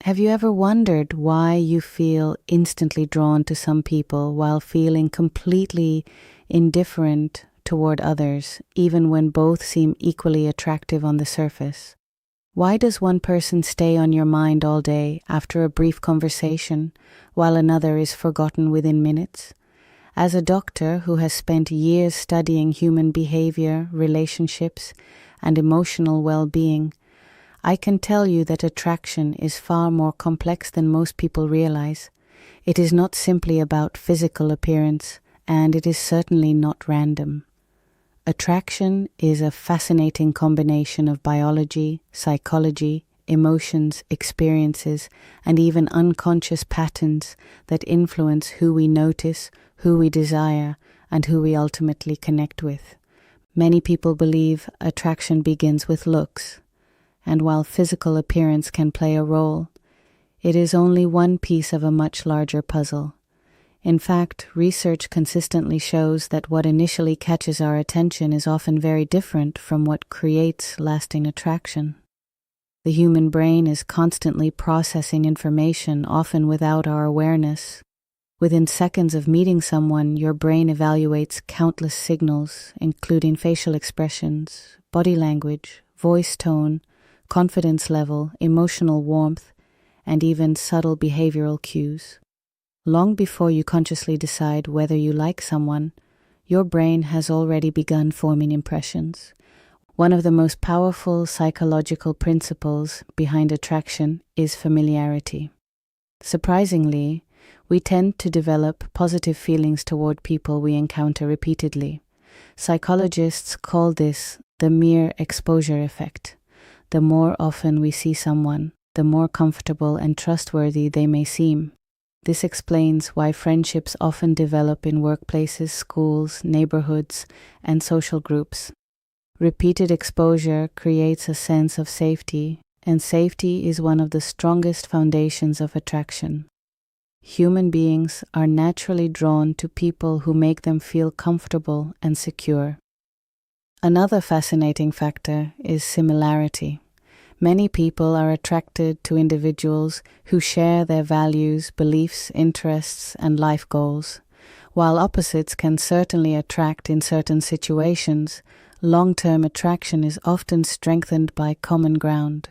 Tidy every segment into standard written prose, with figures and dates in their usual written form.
Have you ever wondered why you feel instantly drawn to some people while feeling completely indifferent toward others, even when both seem equally attractive on the surface? Why does one person stay on your mind all day after a brief conversation, while another is forgotten within minutes? As a doctor who has spent years studying human behavior, relationships, and emotional well-being, I can tell you that attraction is far more complex than most people realize. It is not simply about physical appearance, and it is certainly not random. Attraction is a fascinating combination of biology, psychology, emotions, experiences, and even unconscious patterns that influence who we notice, who we desire, and who we ultimately connect with. Many people believe attraction begins with looks, and while physical appearance can play a role, it is only one piece of a much larger puzzle. In fact, research consistently shows that what initially catches our attention is often very different from what creates lasting attraction. The human brain is constantly processing information, often without our awareness. Within seconds of meeting someone, your brain evaluates countless signals, including facial expressions, body language, voice tone, confidence level, emotional warmth, and even subtle behavioral cues. Long before you consciously decide whether you like someone, your brain has already begun forming impressions. One of the most powerful psychological principles behind attraction is familiarity. Surprisingly, we tend to develop positive feelings toward people we encounter repeatedly. Psychologists call this the mere exposure effect. The more often we see someone, the more comfortable and trustworthy they may seem. This explains why friendships often develop in workplaces, schools, neighborhoods, and social groups. Repeated exposure creates a sense of safety, and safety is one of the strongest foundations of attraction. Human beings are naturally drawn to people who make them feel comfortable and secure. Another fascinating factor is similarity. Many people are attracted to individuals who share their values, beliefs, interests, and life goals. While opposites can certainly attract in certain situations, long-term attraction is often strengthened by common ground.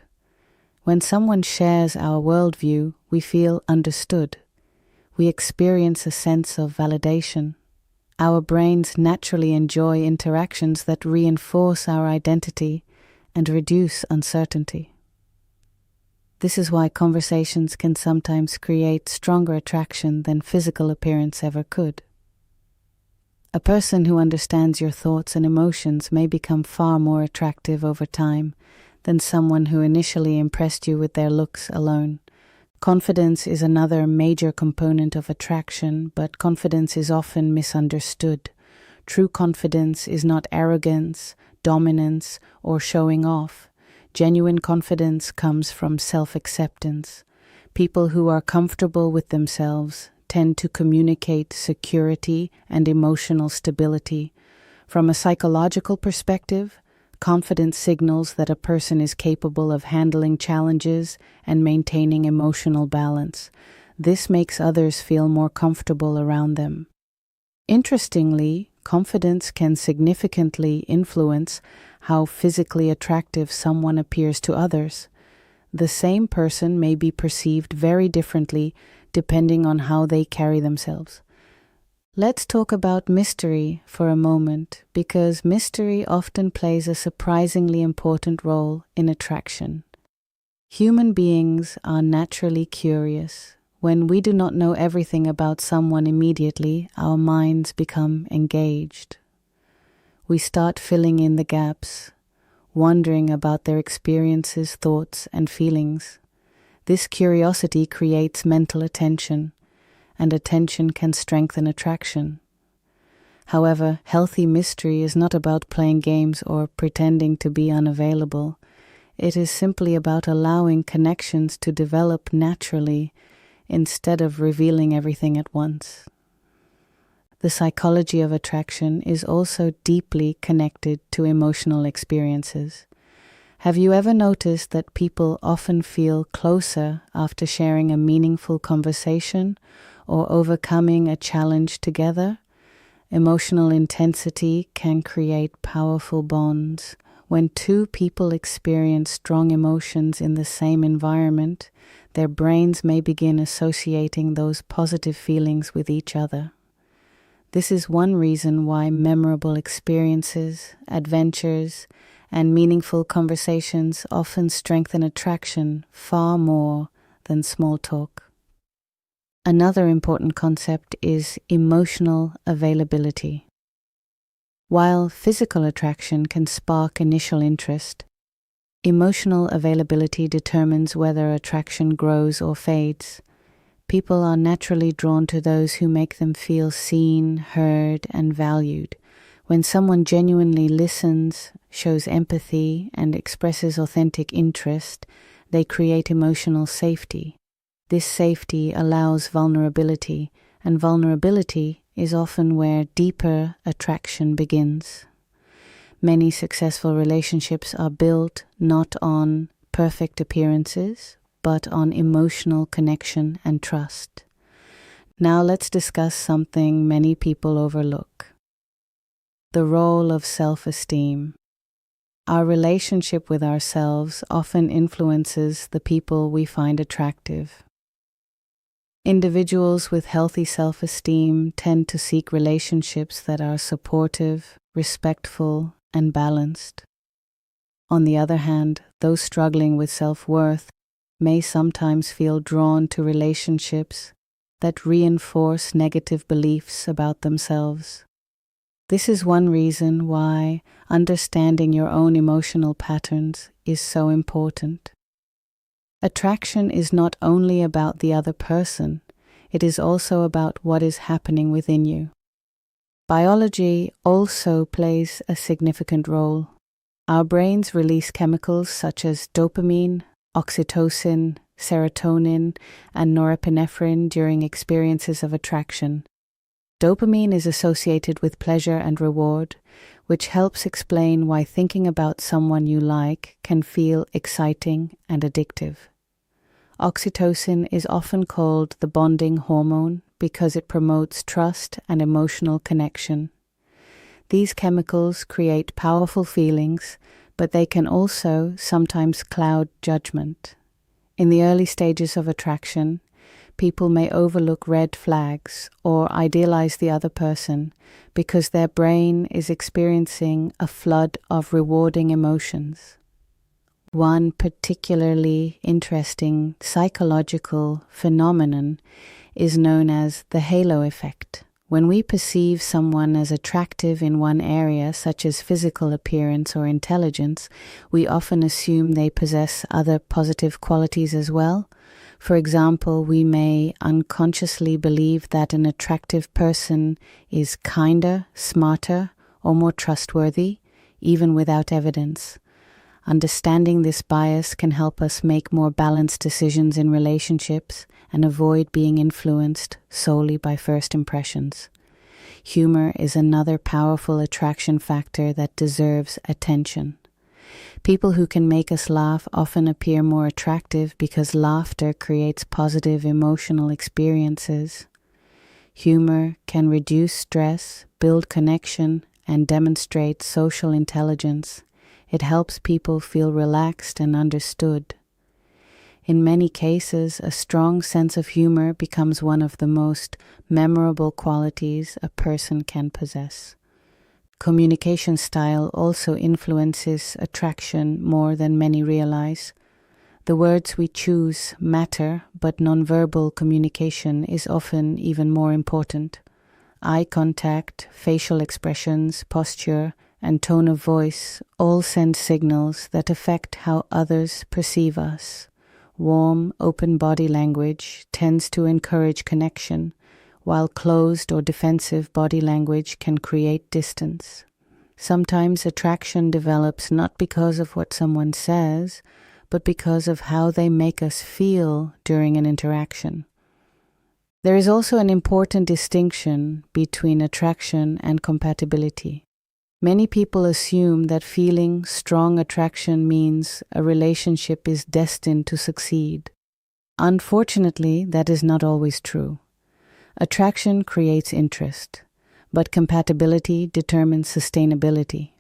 When someone shares our worldview, we feel understood. We experience a sense of validation. Our brains naturally enjoy interactions that reinforce our identity and reduce uncertainty. This is why conversations can sometimes create stronger attraction than physical appearance ever could. A person who understands your thoughts and emotions may become far more attractive over time than someone who initially impressed you with their looks alone. Confidence is another major component of attraction, but confidence is often misunderstood. True confidence is not arrogance, dominance, or showing off. Genuine confidence comes from self-acceptance. People who are comfortable with themselves tend to communicate security and emotional stability. From a psychological perspective, confidence signals that a person is capable of handling challenges and maintaining emotional balance. This makes others feel more comfortable around them. Interestingly, confidence can significantly influence how physically attractive someone appears to others. The same person may be perceived very differently depending on how they carry themselves. Let's talk about mystery for a moment, because mystery often plays a surprisingly important role in attraction. Human beings are naturally curious. When we do not know everything about someone immediately, our minds become engaged. We start filling in the gaps, wondering about their experiences, thoughts, and feelings. This curiosity creates mental attention, and attention can strengthen attraction. However, healthy mystery is not about playing games or pretending to be unavailable. It is simply about allowing connections to develop naturally instead of revealing everything at once. The psychology of attraction is also deeply connected to emotional experiences. Have you ever noticed that people often feel closer after sharing a meaningful conversation or overcoming a challenge together? Emotional intensity can create powerful bonds. When two people experience strong emotions in the same environment, their brains may begin associating those positive feelings with each other. This is one reason why memorable experiences, adventures, and meaningful conversations often strengthen attraction far more than small talk. Another important concept is emotional availability. While physical attraction can spark initial interest, emotional availability determines whether attraction grows or fades. People are naturally drawn to those who make them feel seen, heard, and valued. When someone genuinely listens, shows empathy, and expresses authentic interest, they create emotional safety. This safety allows vulnerability, and vulnerability is often where deeper attraction begins. Many successful relationships are built not on perfect appearances, but on emotional connection and trust. Now let's discuss something many people overlook: the role of self-esteem. Our relationship with ourselves often influences the people we find attractive. Individuals with healthy self-esteem tend to seek relationships that are supportive, respectful, and balanced. On the other hand, those struggling with self-worth may sometimes feel drawn to relationships that reinforce negative beliefs about themselves. This is one reason why understanding your own emotional patterns is so important. Attraction is not only about the other person, it is also about what is happening within you. Biology also plays a significant role. Our brains release chemicals such as dopamine, oxytocin, serotonin, and norepinephrine during experiences of attraction. Dopamine is associated with pleasure and reward, which helps explain why thinking about someone you like can feel exciting and addictive. Oxytocin is often called the bonding hormone because it promotes trust and emotional connection. These chemicals create powerful feelings, but they can also sometimes cloud judgment. In the early stages of attraction, people may overlook red flags or idealize the other person because their brain is experiencing a flood of rewarding emotions. One particularly interesting psychological phenomenon is known as the halo effect. When we perceive someone as attractive in one area, such as physical appearance or intelligence, we often assume they possess other positive qualities as well. For example, we may unconsciously believe that an attractive person is kinder, smarter, or more trustworthy, even without evidence. Understanding this bias can help us make more balanced decisions in relationships and avoid being influenced solely by first impressions. Humor is another powerful attraction factor that deserves attention. People who can make us laugh often appear more attractive because laughter creates positive emotional experiences. Humor can reduce stress, build connection, and demonstrate social intelligence. It helps people feel relaxed and understood. In many cases, a strong sense of humor becomes one of the most memorable qualities a person can possess. Communication style also influences attraction more than many realize. The words we choose matter, but nonverbal communication is often even more important. Eye contact, facial expressions, posture, and tone of voice all send signals that affect how others perceive us. Warm, open body language tends to encourage connection, while closed or defensive body language can create distance. Sometimes attraction develops not because of what someone says, but because of how they make us feel during an interaction. There is also an important distinction between attraction and compatibility. Many people assume that feeling strong attraction means a relationship is destined to succeed. Unfortunately, that is not always true. Attraction creates interest, but compatibility determines sustainability.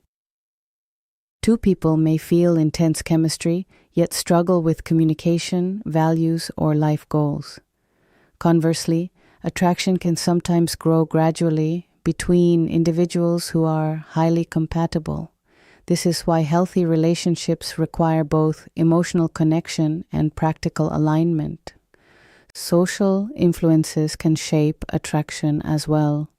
Two people may feel intense chemistry, yet struggle with communication, values, or life goals. Conversely, attraction can sometimes grow gradually between individuals who are highly compatible. This is why healthy relationships require both emotional connection and practical alignment. Social influences can shape attraction as well.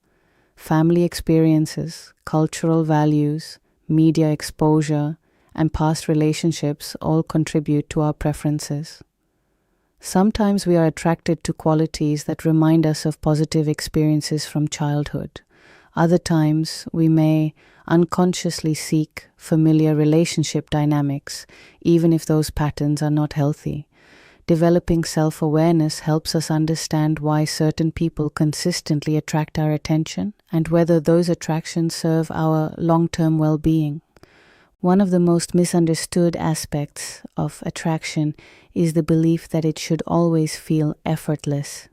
Family experiences, cultural values, media exposure, and past relationships all contribute to our preferences. Sometimes we are attracted to qualities that remind us of positive experiences from childhood. Other times, we may unconsciously seek familiar relationship dynamics, even if those patterns are not healthy. Developing self-awareness helps us understand why certain people consistently attract our attention and whether those attractions serve our long-term well-being. One of the most misunderstood aspects of attraction is the belief that it should always feel effortless.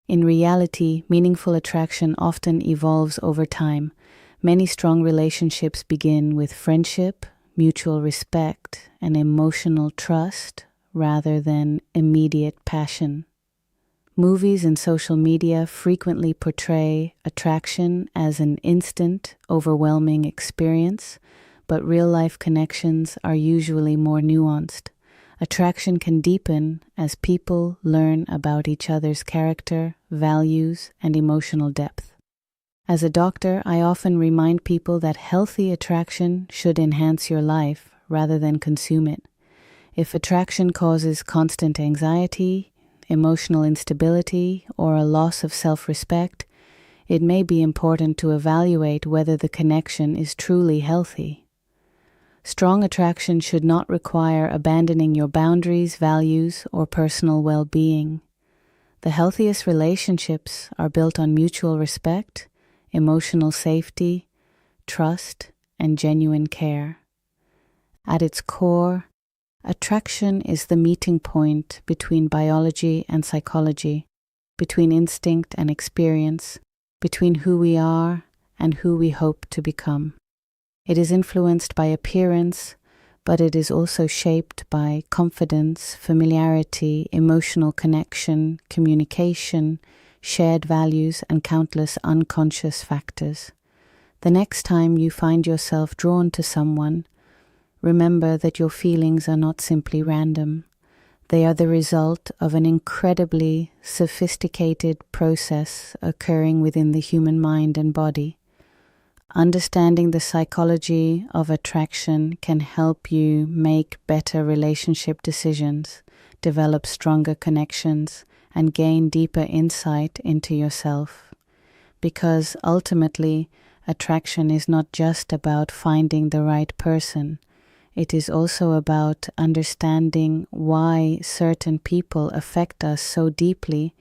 In reality, meaningful attraction often evolves over time. Many strong relationships begin with friendship, mutual respect, and emotional trust rather than immediate passion. Movies and social media frequently portray attraction as an instant, overwhelming experience, but real-life connections are usually more nuanced. Attraction can deepen as people learn about each other's character, values, and emotional depth. As a doctor, I often remind people that healthy attraction should enhance your life rather than consume it. If attraction causes constant anxiety, emotional instability, or a loss of self-respect, it may be important to evaluate whether the connection is truly healthy. Strong attraction should not require abandoning your boundaries, values, or personal well-being. The healthiest relationships are built on mutual respect, emotional safety, trust, and genuine care. At its core, attraction is the meeting point between biology and psychology, between instinct and experience, between who we are and who we hope to become. It is influenced by appearance, but it is also shaped by confidence, familiarity, emotional connection, communication, shared values, and countless unconscious factors. The next time you find yourself drawn to someone, remember that your feelings are not simply random. They are the result of an incredibly sophisticated process occurring within the human mind and body. Understanding the psychology of attraction can help you make better relationship decisions, develop stronger connections, and gain deeper insight into yourself. Because ultimately, attraction is not just about finding the right person. It is also about understanding why certain people affect us so deeply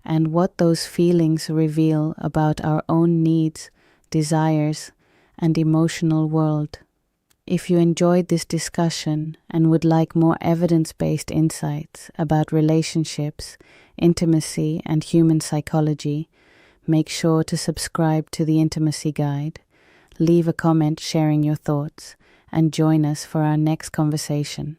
and what those feelings reveal about our own needs, desires, and emotional world. If you enjoyed this discussion and would like more evidence-based insights about relationships, intimacy, and human psychology, make sure to subscribe to the Intimacy Guide, leave a comment sharing your thoughts, and join us for our next conversation.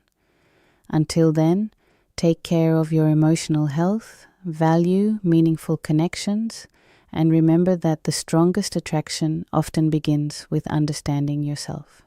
Until then, take care of your emotional health, value meaningful connections, and remember that the strongest attraction often begins with understanding yourself.